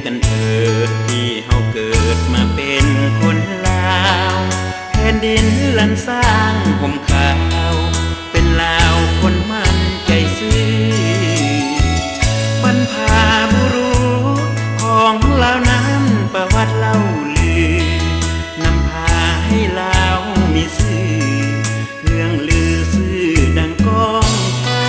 กันเถิดที่เฮาเกิดมาเป็นคนลาวแผ่นดินลันสร้างห่มขาวเป็นลาวคนมั่นใจซื่อบรรพาบุรุษของลาวนั้นประวัติเล่าลือนำพาให้ลาวมีชื่อเรื่องลือซื่อดังก้องฟ้า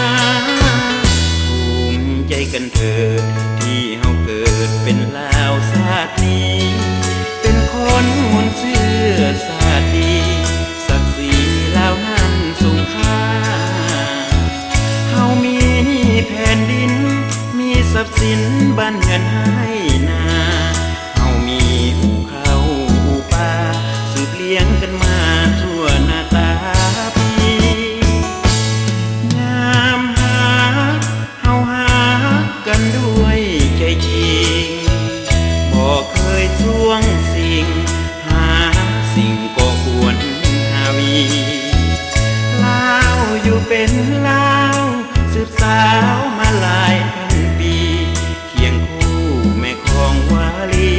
ภูมิใจกันเถิดที่เฮาเกิดเป็นลาวชาตินี้เป็นคนมนต์เสื้อชาติดีศักดิ์ศรีลาวนั้นสูงค่าเฮามีแผ่นดินมีทรัพย์สินบ้านเรือนให้นาเฮามีภูเขาภูป่าสืบเลี้ยงกันมาทั่วหน้าตาปีงามหาเฮาหากันด้วยใจจริงบ่เคยช่วงสิ่งหาสิ่งก็ควรหาวีลาวอยู่เป็นลาวสืบสาวมาหลายพันปีเคียงคู่แม่ของวาลี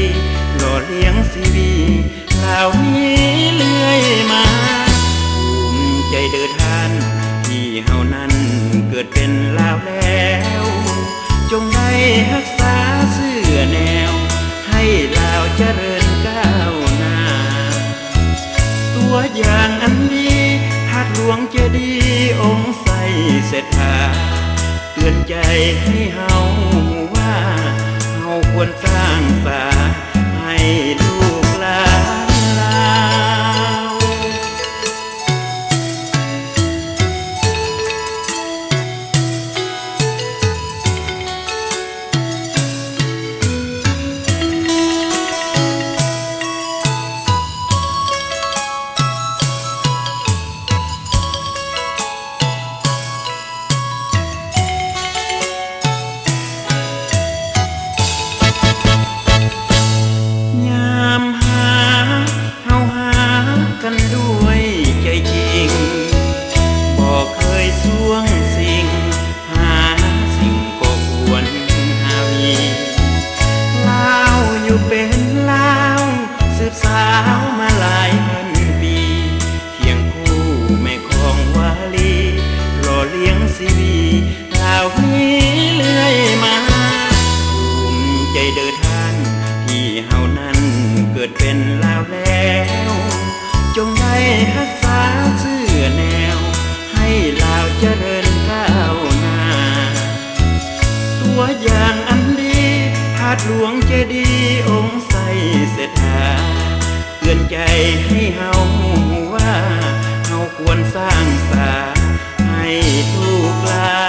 หล่อเลี้ยงชีวีลาวนี้เลื่อยมาภูมิใจเด้อท่านที่เฮานั้นเกิดเป็นลาวแล้วจงได้รักษาเสื้อแนวให้ลาวเจริญก้าวหน้าตัวอย่างอันดีหากหลวงเจดีย์องค์ใสเสร็จหาเตือนใจให้เฮาว่าเฮาควรสร้างสาให้ลูกหลานลาวกันด้วยใจจริงบ่เคยช่วงสิ่งหาสิ่งก็ควรหาวีลาวอยู่เป็นลาวสืบสาวมาหลายพันปีเคียงคู่แม่ของวาลีหล่อเลี้ยงชีวีลาวนี้เลื่อยมาภูมิใจเด้อท่านที่เฮานั้นเกิดเป็นลาวแล้วจงได้รักษาเสื้อแนวให้ลาวเจริญก้าวหน้าตัวอย่างอันดีหาดหลวงเจดีย์องค์ใสเสร็จหาเตือนใจให้เฮาว่าเฮาควรสร้างสาให้ลูกหลาน